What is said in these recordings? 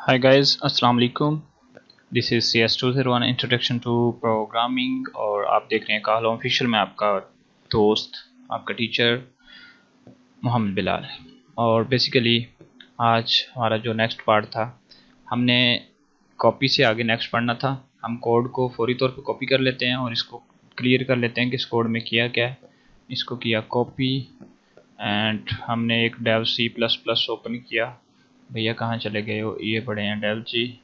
Hi guys, अस्सलाम वालेकुम। This is CS201 introduction to programming और आप देख रहे हैं काहलो ऑफिशियल में आपका दोस्त, आपका टीचर मोहम्मद बिलाल। और बेसिकली आज हमारा जो नेक्स्ट पार्ट था, हमने कॉपी से आगे नेक्स्ट पढ़ना था। हम कोड को फौरी तौर पे कॉपी कर लेते हैं और इसको क्लियर कर लेते हैं कि इस कोड में किया क्या है। इसको किया कॉपी एंड हमने एक डेव C++ ओपन किया। भैया कहाँ चले गए हो, ये पढ़े हैं डेव जी।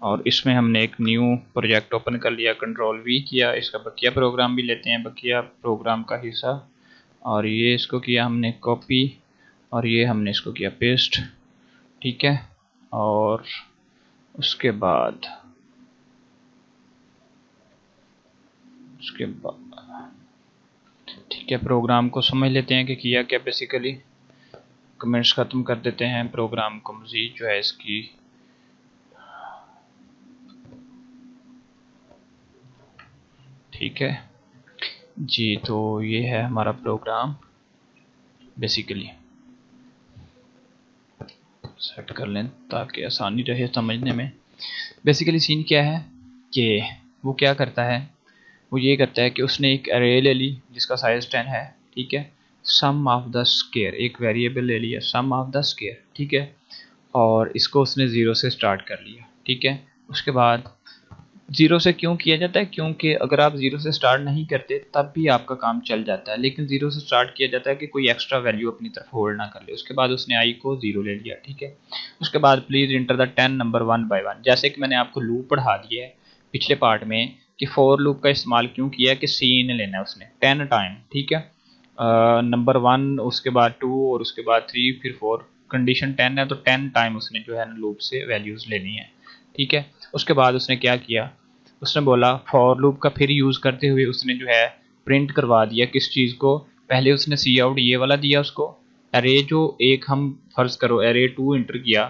और इसमें हमने एक न्यू प्रोजेक्ट ओपन कर लिया, Ctrl+V किया। इसका बकिया प्रोग्राम भी लेते हैं, बकिया प्रोग्राम का हिस्सा। और ये इसको किया हमने कॉपी और ये हमने इसको किया पेस्ट, ठीक है। और उसके बाद ठीक है, प्रोग्राम को समझ लेते हैं कि किया क्या। बेसिकली कमेंट्स ख़त्म कर देते हैं, प्रोग्राम को मज़ीद जो है इसकी ठीक है जी। तो ये है हमारा प्रोग्राम। बेसिकली सेट कर लें ताकि आसानी रहे समझने में। बेसिकली सीन क्या है कि वो क्या करता है, वो ये करता है कि उसने एक अरे ले ली जिसका साइज 10 है, ठीक है। सम ऑफ द स्क्वायर, एक वेरिएबल ले लिया सम ऑफ द स्क्वायर, ठीक है। और इसको उसने ज़ीरो से स्टार्ट कर लिया, ठीक है। उसके बाद ज़ीरो से क्यों किया जाता है, क्योंकि अगर आप ज़ीरो से स्टार्ट नहीं करते तब भी आपका काम चल जाता है, लेकिन ज़ीरो से स्टार्ट किया जाता है कि कोई एक्स्ट्रा वैल्यू अपनी तरफ होल्ड ना कर ले। उसके बाद उसने आई को ज़ीरो ले लिया, ठीक है। उसके बाद please enter the 10 number 1 by 1। जैसे कि मैंने आपको लूप पढ़ा दिया है पिछले पार्ट में कि फॉर लूप का इस्तेमाल क्यों किया कि सीन लेना है उसने 10 टाइम, ठीक है। नंबर 1, उसके बाद 2 और उसके बाद 3 फिर 4। कंडीशन 10 है तो 10 टाइम उसने जो है लूप से वैल्यूज़ लेनी है, ठीक है। उसके बाद उसने क्या किया, उसने बोला फॉर लूप का फिर यूज़ करते हुए उसने जो है प्रिंट करवा दिया किस चीज़ को। पहले उसने सी आउट ये वाला दिया उसको, अरे जो एक हम फर्ज करो अरे 2 इंटर किया,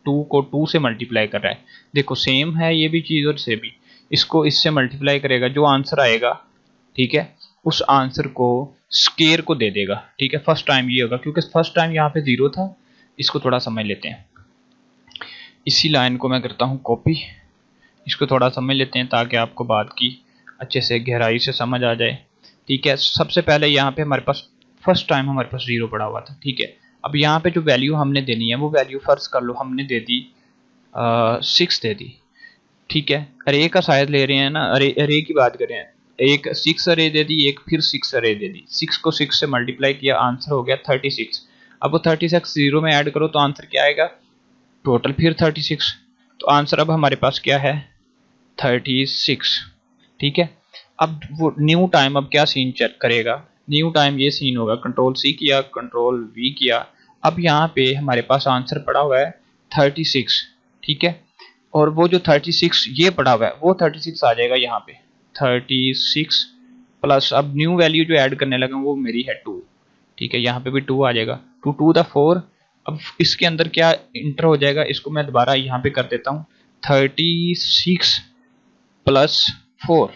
2 को 2 से मल्टीप्लाई कर रहा है। देखो सेम है ये भी चीज़ और से भी, इसको इससे मल्टीप्लाई करेगा, जो आंसर आएगा, ठीक है, उस आंसर को स्केयर को दे देगा, ठीक है। फर्स्ट टाइम ये होगा क्योंकि फर्स्ट टाइम यहाँ पे ज़ीरो था। इसको थोड़ा समझ लेते हैं, इसी लाइन को मैं करता हूँ कॉपी, इसको थोड़ा समझ लेते हैं ताकि आपको बात की अच्छे से गहराई से समझ आ जाए, ठीक है। सबसे पहले यहाँ पे हमारे पास फर्स्ट टाइम हमारे पास ज़ीरो पड़ा हुआ था, ठीक है। अब यहाँ पे जो वैल्यू हमने देनी है वो वैल्यू फर्ज कर लो हमने दे दी 6 दे दी, ठीक है। अरे का साइज ले रहे हैं ना, अरे की बात करें, एक 6 अरे दे दी, एक फिर 6 अरे दे दी। 6 को 6 से मल्टीप्लाई किया, आंसर हो गया 36। अब वो 36 जीरो में ऐड करो तो आंसर क्या आएगा, टोटल फिर 36। तो आंसर अब हमारे पास क्या है 36, ठीक है। अब वो न्यू टाइम अब क्या सीन चेक करेगा, न्यू टाइम ये सीन होगा, Ctrl+C किया, Ctrl+V किया। अब यहाँ पे हमारे पास आंसर पड़ा हुआ है 36, ठीक है। और वो जो 36 ये पड़ा हुआ है वो 36 आ जाएगा यहाँ पे 36 प्लस अब न्यू वैल्यू जो ऐड करने लगा वो मेरी है 2, ठीक है। यहाँ पे भी 2 आ जाएगा, 2 2 द 4। अब इसके अंदर क्या इंटर हो जाएगा, इसको मैं दोबारा यहाँ पे कर देता हूँ 36 प्लस 4,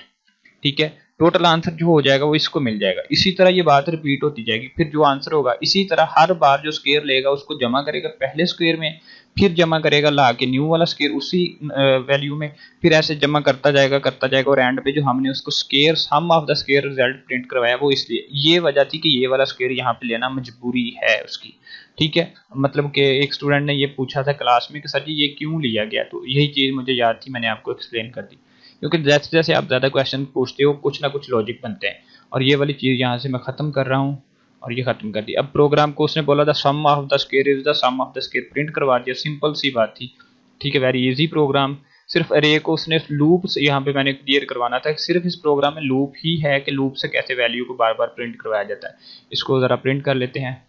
ठीक है। टोटल आंसर जो हो जाएगा वो इसको मिल जाएगा। इसी तरह ये बात रिपीट होती जाएगी, फिर जो आंसर होगा इसी तरह हर बार जो स्क्वायर लेगा उसको जमा करेगा पहले स्क्वायर में, फिर जमा करेगा ला के न्यू वाला स्क्वायर उसी वैल्यू में, फिर ऐसे जमा करता जाएगा और एंड पे जो हमने उसको square sum of the square result print करवाया वो इसलिए ये वजह थी कि ये वाला स्क्वायर यहाँ पे लेना मजबूरी है उसकी, ठीक है। मतलब कि एक स्टूडेंट ने ये पूछा था क्लास में कि सर जी ये क्यों लिया गया, तो यही चीज़ मुझे याद थी, मैंने आपको एक्सप्लेन कर दी। क्योंकि जैसे जैसे आप ज़्यादा क्वेश्चन पूछते हो कुछ ना कुछ लॉजिक बनते हैं। और ये वाली चीज़ यहाँ से मैं ख़त्म कर रहा हूँ और ये ख़त्म कर दी। अब प्रोग्राम को उसने बोला था sum of the square is the sum of the square, print करवा दिया, सिंपल सी बात थी, ठीक है। Very easy program. सिर्फ अरे को उसने लूप से यहाँ पे मैंने क्लियर करवाना था, सिर्फ इस प्रोग्राम में लूप ही है कि लूप से कैसे वैल्यू को बार बार प्रिंट करवाया जाता है। इसको ज़रा प्रिंट कर लेते हैं,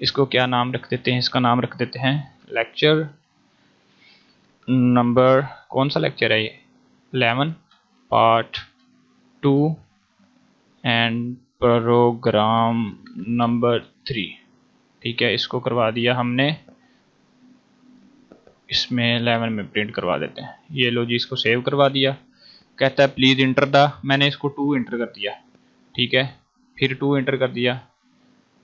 इसको क्या नाम रख देते हैं, इसका नाम रख देते हैं लेक्चर नंबर, कौन सा लेक्चर है ये, 11 पार्ट 2 एंड प्रोग्राम नंबर 3, ठीक है। इसको करवा दिया हमने, इसमें 11 में प्रिंट करवा देते हैं। ये लो जी, इसको सेव करवा दिया। कहता है प्लीज़ इंटर द, मैंने इसको 2 इंटर कर दिया, ठीक है। फिर 2 इंटर कर दिया,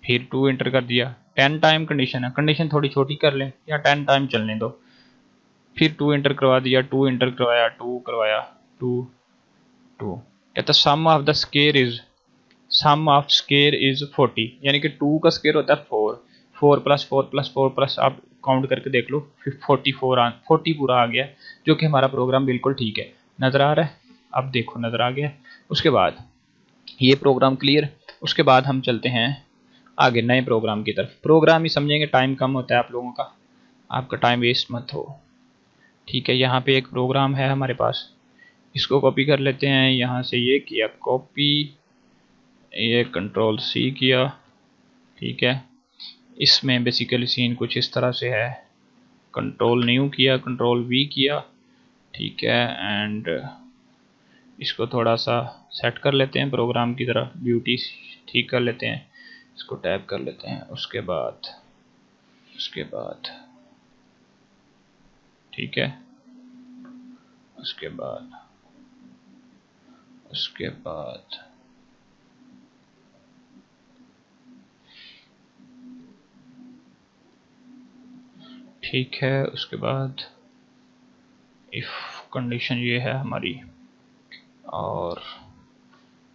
फिर 2 इंटर कर दिया। 10 टाइम कंडीशन है, कंडीशन थोड़ी छोटी कर लें या 10 टाइम चलने दो। फिर 2 इंटर करवा दिया, 2 इंटर करवाया, 2 करवाया, 2 2 कहता sum of the square is, sum of square is 40, यानी कि 2 का स्क्वायर होता है 4, 4 प्लस 4 प्लस 4 प्लस, आप काउंट करके देख लो, फिर 40 पूरा आ गया, जो कि हमारा प्रोग्राम बिल्कुल ठीक है। नज़र आ रहा है? अब देखो नज़र आ गया। उसके बाद ये प्रोग्राम क्लियर। उसके बाद हम चलते हैं आगे नए प्रोग्राम की तरफ। प्रोग्राम ही समझेंगे, टाइम कम होता है आप लोगों का, आपका टाइम वेस्ट मत हो। ठीक है, यहाँ पे एक प्रोग्राम है हमारे पास, इसको कॉपी कर लेते हैं। यहाँ से ये किया कॉपी, ये कंट्रोल सी किया। ठीक है, इसमें बेसिकली सीन कुछ इस तरह से है, कंट्रोल न्यू किया, कंट्रोल वी किया। ठीक है, एंड इसको थोड़ा सा सेट कर लेते हैं प्रोग्राम की तरह, ब्यूटी ठीक कर लेते हैं, इसको टैप कर लेते हैं। उसके बाद ठीक है, उसके बाद ठीक है, उसके बाद इफ कंडीशन ये है हमारी, और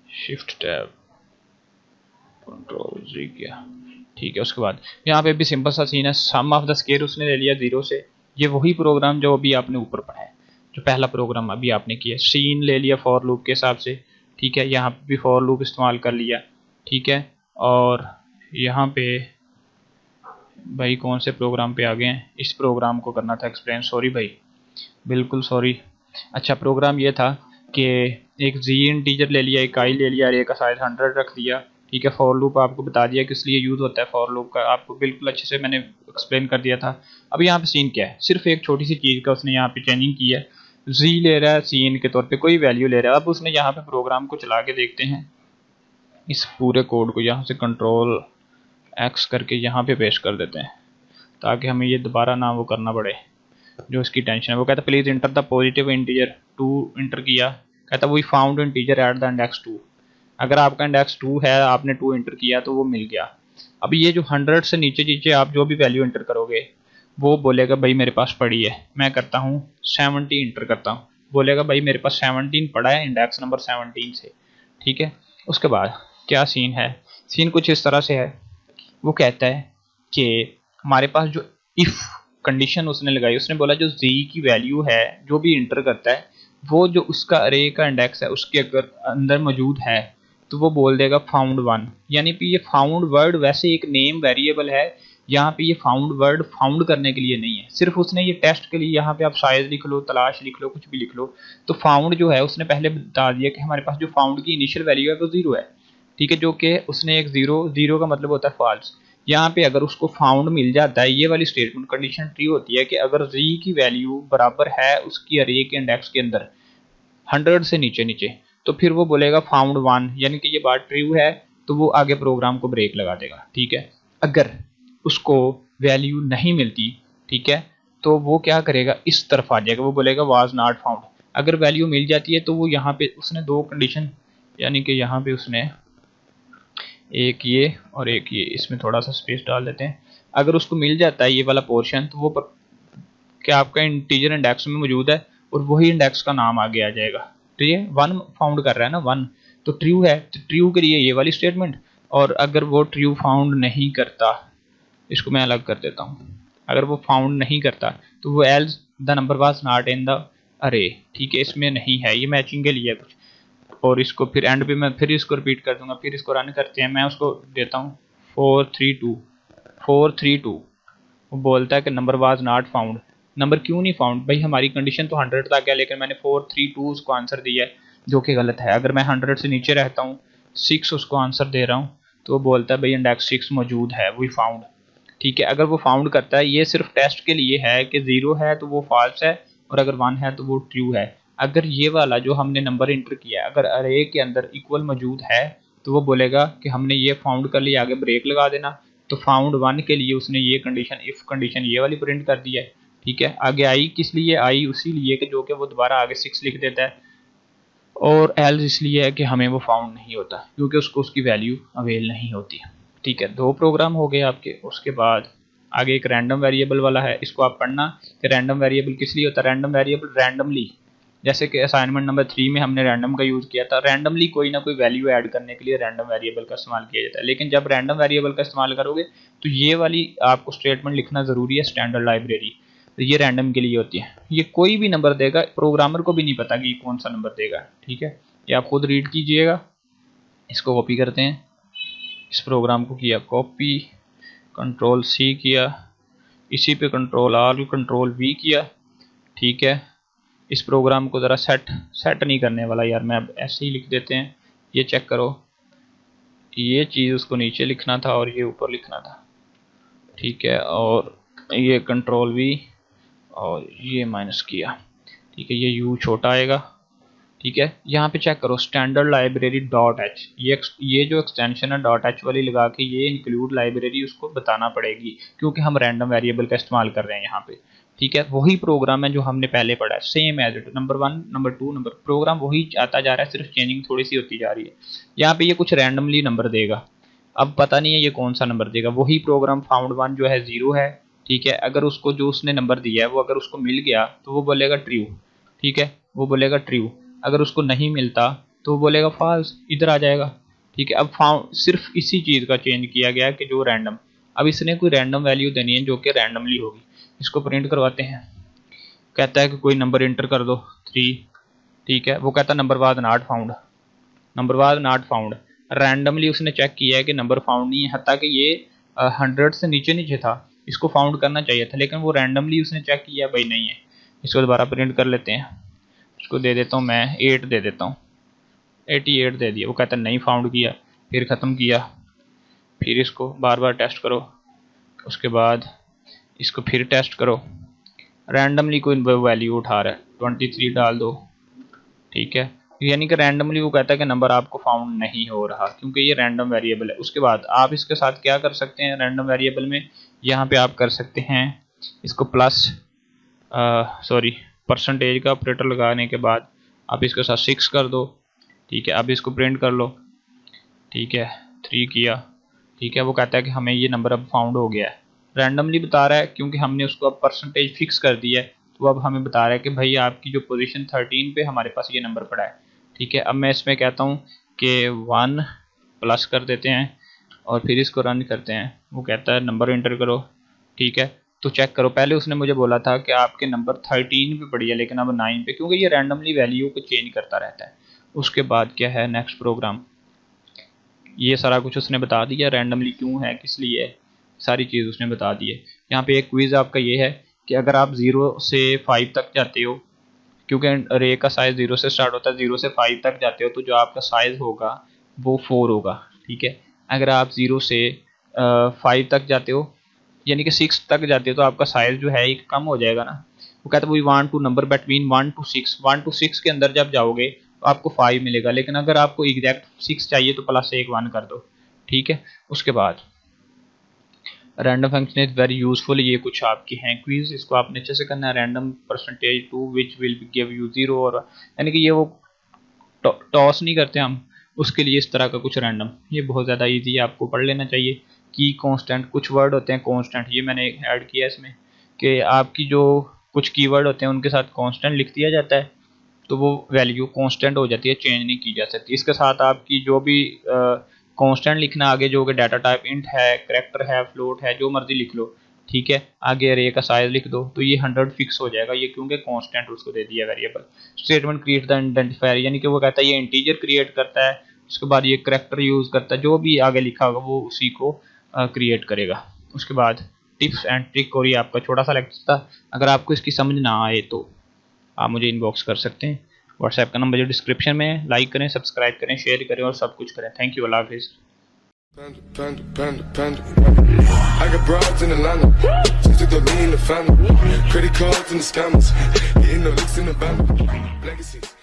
शिफ्ट टैब कंट्रोल जी किया। ठीक है, उसके बाद यहाँ पे भी सिंपल सा सीन है, सम ऑफ द स्क्वायर उसने ले लिया 0 से, ये वही प्रोग्राम जो अभी आपने ऊपर पढ़ा है, जो पहला प्रोग्राम अभी आपने किया। सीन ले लिया फॉर लूप के हिसाब से। ठीक है, यहाँ पे भी फॉर लूप इस्तेमाल कर लिया। ठीक है, और यहाँ पे भाई कौन से प्रोग्राम पे आ गए हैं, इस प्रोग्राम को करना था एक्सप्लेन, सॉरी भाई, बिल्कुल सॉरी। अच्छा, प्रोग्राम ये था कि एक जी इंटीजर ले लिया, एक आई ले लिया, और एक का साइज 100 रख दिया। ठीक है, फॉर लूप आपको बता दिया किस लिए यूज़ होता है फॉर लूप का, आपको बिल्कुल अच्छे से मैंने एक्सप्लेन कर दिया था। अब यहाँ पे सीन क्या है, सिर्फ एक छोटी सी चीज़ का उसने यहाँ पे चेंजिंग की है, जी ले रहा है सीन के तौर पे कोई वैल्यू ले रहा है। अब उसने यहाँ पे प्रोग्राम को चला के देखते हैं, इस पूरे कोड को यहाँ से कंट्रोल एक्स करके यहाँ पे पेस्ट कर देते हैं, ताकि हमें ये दोबारा ना वो करना पड़े जो इसकी टेंशन है। वो कहता है please enter the positive integer, 2 enter किया, कहता we found integer at the index 2, अगर आपका इंडेक्स 2 है, आपने 2 इंटर किया तो वो मिल गया। अब ये जो 100 से नीचे नीचे आप जो भी वैल्यू इंटर करोगे, वो बोलेगा भाई मेरे पास पड़ी है, मैं करता हूँ 70 इंटर करता हूँ, बोलेगा भाई मेरे पास 17 पड़ा है इंडेक्स नंबर 17 से। ठीक है, उसके बाद क्या सीन है, सीन कुछ इस तरह से है, वो कहता है कि हमारे पास जो इफ़ कंडीशन उसने लगाई, उसने बोला जो z की वैल्यू है जो भी इंटर करता है, वो जो उसका अरे का इंडेक्स है उसके अगर अंदर मौजूद है तो वो बोल देगा फाउंड 1, यानी कि ये फाउंड वर्ड वैसे एक नेम वेरिएबल है, यहाँ पे ये फाउंड वर्ड फाउंड करने के लिए नहीं है, सिर्फ उसने ये टेस्ट के लिए, यहाँ पे आप साइज लिख लो, तलाश लिख लो, कुछ भी लिख लो, तो फाउंड जो है उसने पहले बता दिया कि हमारे पास जो फाउंड की इनिशियल वैल्यू है वो 0 है। ठीक है, जो कि उसने एक 0 का मतलब होता है फॉल्स। यहाँ पे अगर उसको फाउंड मिल जाता है, ये वाली स्टेटमेंट कंडीशन ट्रू होती है कि अगर z की वैल्यू बराबर है उसकी अरे के इंडेक्स के अंदर 100 से नीचे नीचे, तो फिर वो बोलेगा फाउंड 1, यानी कि ये बात ट्रू है, तो वो आगे प्रोग्राम को ब्रेक लगा देगा। ठीक है, अगर उसको वैल्यू नहीं मिलती, ठीक है, तो वो क्या करेगा, इस तरफ आ जाएगा, वो बोलेगा वाज नॉट फाउंड। अगर वैल्यू मिल जाती है तो वो यहाँ पे उसने 2 कंडीशन, यानी कि यहाँ पे उसने एक ये और एक ये, इसमें थोड़ा सा स्पेस डाल देते हैं, अगर उसको मिल जाता है ये वाला पोर्शन, तो वो क्या आपका इंटीजर इंडेक्स में मौजूद है और वही इंडेक्स का नाम आगे आ जाएगा। तो ये 1 फाउंड कर रहा है ना, 1 तो ट्रू है, तो ट्रू के लिए ये वाली स्टेटमेंट। और अगर वो ट्रू फाउंड नहीं करता, इसको मैं अलग कर देता हूँ, अगर वो फाउंड नहीं करता तो वो else the number was not in the अरे। ठीक है, इसमें नहीं है, ये मैचिंग के लिए कुछ, और इसको फिर एंड पे मैं फिर इसको रिपीट कर दूंगा, फिर इसको रन करते हैं, मैं उसको देता हूँ 432, वो बोलता है कि number was not found. Number क्यों नहीं फाउंड, भाई हमारी कंडीशन तो 100 तक है, लेकिन मैंने 432 उसको आंसर दिया है, जो कि गलत है। अगर मैं 100 से नीचे रहता हूँ, 6 उसको आंसर दे रहा हूँ, तो वो बोलता है भाई इंडेक्स 6 मौजूद है, वही फाउंड। ठीक है, अगर वो फाउंड करता है, ये सिर्फ टेस्ट के लिए है कि 0 है तो वो फॉल्स है, और अगर 1 है तो वो ट्रू है। अगर ये वाला जो हमने नंबर इंटर किया है अगर अरे के अंदर इक्वल मौजूद है, तो वो बोलेगा कि हमने ये फाउंड कर लिया, आगे ब्रेक लगा देना। तो फाउंड 1 के लिए उसने ये कंडीशन, इफ कंडीशन ये वाली प्रिंट कर दी है। ठीक है, आगे आई किस लिए आई, उसी लिए कि जो कि वो दोबारा आगे 6 लिख देता है, और एल्स इसलिए है कि हमें वो फाउंड नहीं होता क्योंकि उसको उसकी वैल्यू अवेल नहीं होती। ठीक है, 2 प्रोग्राम हो गए आपके। उसके बाद आगे एक रैंडम वेरिएबल वाला है, इसको आप पढ़ना कि रैंडम वेरिएबल किस लिए होता है। रैंडम वेरिएबल रैंडमली, जैसे कि असाइनमेंट नंबर 3 में हमने रैंडम का यूज़ किया था, रैंडमली कोई ना कोई वैल्यू ऐड करने के लिए रैंडम वेरिएबल का इस्तेमाल किया जाता है। लेकिन जब रैंडम वेरिएबल का इस्तेमाल करोगे तो ये वाली आपको स्टेटमेंट लिखना ज़रूरी है, स्टैंडर्ड लाइब्रेरी, तो ये रैंडम के लिए होती है। ये कोई भी नंबर देगा, प्रोग्रामर को भी नहीं पता कि ये कौन सा नंबर देगा, ठीक है। ये आप खुद रीड कीजिएगा। इसको कॉपी करते हैं, इस प्रोग्राम को किया कॉपी, कंट्रोल सी किया, इसी पे कंट्रोल आर कंट्रोल वी किया, ठीक है। इस प्रोग्राम को ज़रा सेट नहीं करने वाला यार, मैं अब ऐसे ही लिख देते हैं। ये चेक करो, ये चीज़ उसको नीचे लिखना था और ये ऊपर लिखना था, ठीक है। और ये कंट्रोल वी और ये माइनस किया, ठीक है। ये यू छोटा आएगा, ठीक है। यहाँ पे चेक करो स्टैंडर्ड लाइब्रेरी डॉट एच, ये जो एक्सटेंशन है डॉट एच वाली लगा के ये इंक्लूड लाइब्रेरी उसको बताना पड़ेगी, क्योंकि हम रैंडम वेरिएबल का इस्तेमाल कर रहे हैं यहाँ पे, ठीक है। वही प्रोग्राम है जो हमने पहले पढ़ा है, same as it, number 1 number 2 number, program वही आता जा रहा है, सिर्फ चेंजिंग थोड़ी सी होती जा रही है। यहाँ पे ये कुछ रैंडमली नंबर देगा, अब पता नहीं है ये कौन सा नंबर देगा। वही प्रोग्राम फाउंड 1 जो है 0 है, ठीक है। अगर उसको जो उसने नंबर दिया है वो अगर उसको मिल गया तो वो बोलेगा ट्रू, ठीक है, वो बोलेगा ट्रू। अगर उसको नहीं मिलता तो वो बोलेगा फॉल्स, इधर आ जाएगा, ठीक है। अब फाउंड सिर्फ इसी चीज़ का चेंज किया गया कि जो रैंडम, अब इसने कोई रैंडम वैल्यू देनी है जो कि रैंडमली होगी। इसको प्रिंट करवाते हैं, कहता है कि कोई नंबर इंटर कर दो 3, ठीक है। वो कहता है number was not found, number was not found. Randomly उसने चेक किया है कि नंबर फाउंड नहीं है, हत्ता कि ये 100 से नीचे था, इसको फाउंड करना चाहिए था, लेकिन वो रैंडमली उसने चेक किया भाई नहीं है। इसको दोबारा प्रिंट कर लेते हैं, इसको दे देता हूँ मैं 8 दे देता हूँ, 88 दे दिया। वो कहता है नहीं फाउंड किया, फिर ख़त्म किया, फिर इसको बार बार टेस्ट करो, उसके बाद इसको फिर टेस्ट करो, रैंडमली कोई वैल्यू उठा रहा है 23 डाल दो, ठीक है। यानी कि रैंडमली वो कहता है कि नंबर आपको फाउंड नहीं हो रहा, क्योंकि ये रैंडम वेरिएबल है। उसके बाद आप इसके साथ क्या कर सकते हैं रैंडम वेरिएबल में, यहाँ पे आप कर सकते हैं इसको प्लस परसेंटेज का ऑपरेटर लगाने के बाद आप इसके साथ 6 कर दो, ठीक है। अब इसको प्रिंट कर लो, ठीक है, 3 किया, ठीक है। वो कहता है कि हमें ये नंबर अब फाउंड हो गया है, रैंडमली बता रहा है क्योंकि हमने उसको अब परसेंटेज फिक्स कर दिया है, तो अब हमें बता रहा है कि भाई आपकी जो पोजीशन 13 पे हमारे पास ये नंबर पड़ा है, ठीक है। अब मैं इसमें कहता हूँ कि 1 प्लस कर देते हैं और फिर इसको रन करते हैं। वो कहता है नंबर इंटर करो, ठीक है। तो चेक करो, पहले उसने मुझे बोला था कि आपके नंबर 13 पे पड़ी है, लेकिन अब 9 पे, क्योंकि ये रैंडमली वैल्यू को चेंज करता रहता है। उसके बाद क्या है नेक्स्ट प्रोग्राम, ये सारा कुछ उसने बता दिया, रैंडमली क्यों है, किस लिए है, सारी चीज़ उसने बता दी है। यहाँ पे एक क्विज़ आपका ये है कि अगर आप 0 से 5 तक जाते हो, क्योंकि अरे का साइज़ 0 से स्टार्ट होता है, 0 से 5 तक जाते हो तो जो आपका साइज़ होगा वो 4 होगा, ठीक है। अगर आप 0 से 5 तक जाते हो, यानी कि 6 तक जाते हो, तो आपका साइज़ जो है एक कम हो जाएगा ना। वो कहता है we want to number between 1 to 6, 1 to 6 के अंदर जब जाओगे तो आपको 5 मिलेगा, लेकिन अगर आपको एग्जैक्ट 6 चाहिए तो प्लस 1 कर दो, ठीक है। उसके बाद random function is very useful, ये कुछ आपकी हैं क्विज, इसको आपने अच्छे से करना है। Random percentage to which will give you 0, और यानी कि ये वो टॉस नहीं करते हम, उसके लिए इस तरह का कुछ रैंडम, ये बहुत ज़्यादा ईजी है, आपको पढ़ लेना चाहिए। की कांस्टेंट, कुछ वर्ड होते हैं कांस्टेंट, ये मैंने ऐड किया इसमें कि आपकी जो कुछ कीवर्ड होते हैं उनके साथ कांस्टेंट लिख दिया जाता है तो वो वैल्यू कांस्टेंट हो जाती है, चेंज नहीं की जा सकती। इसके साथ आपकी जो भी कांस्टेंट लिखना आगे, जो कि डाटा टाइप इंट है, करैक्टर है, फ्लोट है, जो मर्जी लिख लो, ठीक है। आगे अरे का साइज लिख दो तो ये 100 फिक्स हो जाएगा, ये क्योंकि कांस्टेंट उसको दे दिया variable. Statement create the identifier, यानी कि वो कहता है ये इंटीजर क्रिएट करता है, उसके बाद ये करैक्टर यूज़ करता है, जो भी आगे लिखा होगा वो उसी को क्रिएट करेगा। उसके बाद टिप्स एंड ट्रिक, और ये आपका छोटा सा लेक्चर था। अगर आपको इसकी समझ ना आए तो आप मुझे इनबॉक्स कर सकते हैं, व्हाट्सएप का नंबर जो डिस्क्रिप्शन में है। लाइक करें, सब्सक्राइब करें, शेयर करें और सब कुछ करें। थैंक यू, अल्लाह हाफिज़। I got broads in Atlanta, just to throw me in the family. Credit cards and the scammers, getting no licks in the band. Legacies.